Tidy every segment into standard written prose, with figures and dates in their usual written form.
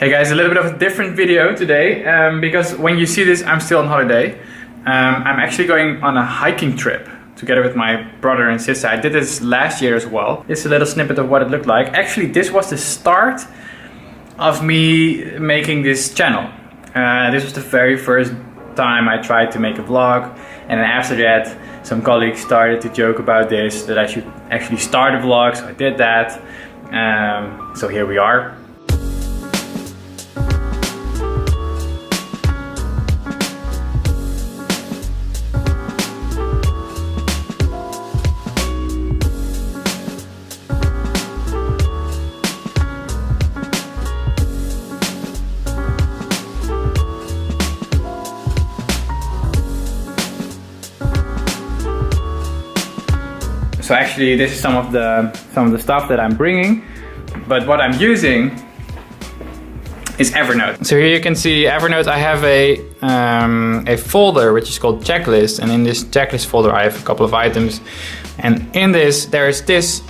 Hey guys, a little bit of a different video today because when you see this, I'm still on holiday. I'm actually going on a hiking trip together with my brother and sister. I did this last year as well. This is a little snippet of what it looked like. Actually, this was the start of me making this channel. This was the very first time I tried to make a vlog, and then after that some colleagues started to joke about this, that I should actually start a vlog, so I did that. So here we are. So actually this is some of the stuff that I'm bringing, but what I'm using is Evernote. So here you can see Evernote. I have a folder which is called checklist, and in this checklist folder I have a couple of items, and in this there is this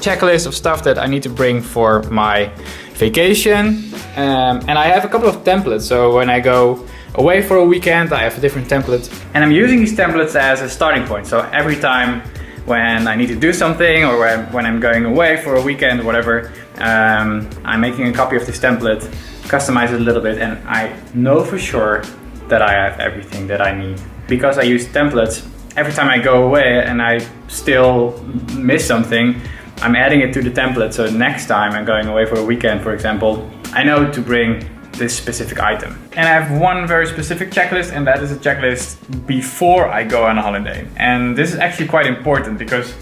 checklist of stuff that I need to bring for my vacation, and I have a couple of templates. So when I go away for a weekend I have a different template, and I'm using these templates as a starting point. So every time when I need to do something, or when I'm going away for a weekend or whatever, I'm making a copy of this template, customize it a little bit, and I know for sure that I have everything that I need. Because I use templates, every time I go away and I still miss something, I'm adding it to the template, so next time I'm going away for a weekend, for example, I know to bring this specific item. And I have one very specific checklist, and that is a checklist before I go on a holiday. And this is actually quite important because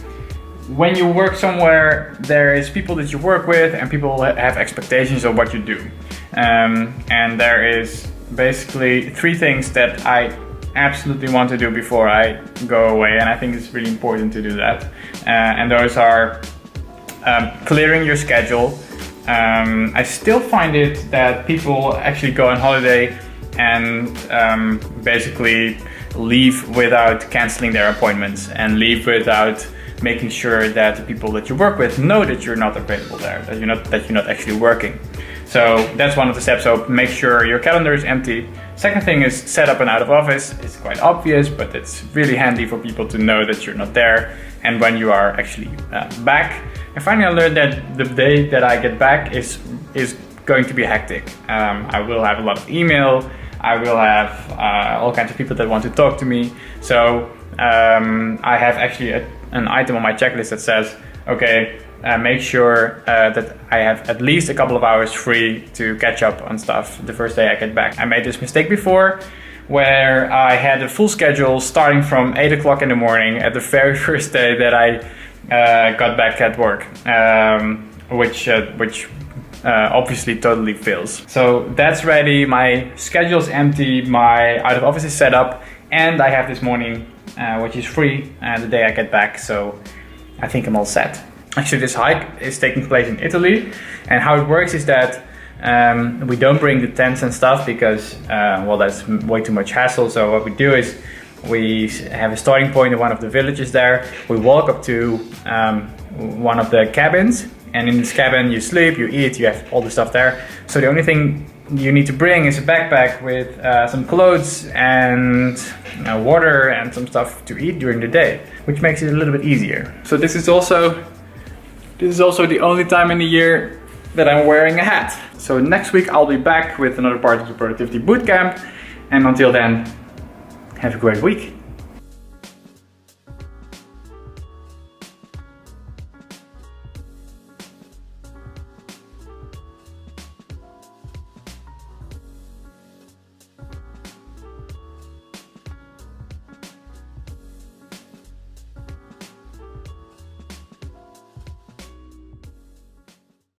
when you work somewhere, there is people that you work with and people have expectations of what you do. And there is basically 3 things that I absolutely want to do before I go away, and I think it's really important to do that. And those are clearing your schedule. I still find it that people actually go on holiday and basically leave without canceling their appointments, and leave without making sure that the people that you work with know that you're not available there, that you're not actually working. So that's one of the steps. So make sure your calendar is empty. Second thing is set up an out of office. It's quite obvious, but it's really handy for people to know that you're not there and when you are actually back. And finally, I learned that the day that I get back is going to be hectic. I will have a lot of email. I will have all kinds of people that want to talk to me. So I have actually an item on my checklist that says, okay, make sure that I have at least a couple of hours free to catch up on stuff the first day I get back. I made this mistake before, where I had a full schedule starting from 8 o'clock in the morning at the very first day that I got back at work, which obviously totally fails. So that's ready, my schedule's empty, my out of office is set up, and I have this morning which is free the day I get back, so I think I'm all set. Actually, this hike is taking place in Italy, and how it works is that we don't bring the tents and stuff because well, that's way too much hassle. So what we do is we have a starting point in one of the villages there. We walk up to one of the cabins, and in this cabin you sleep, you eat, you have all the stuff there. So the only thing you need to bring is a backpack with some clothes and water and some stuff to eat during the day, which makes it a little bit easier. So this is also the only time in the year that I'm wearing a hat. So next week I'll be back with another part of the productivity bootcamp, and until then, have a great week.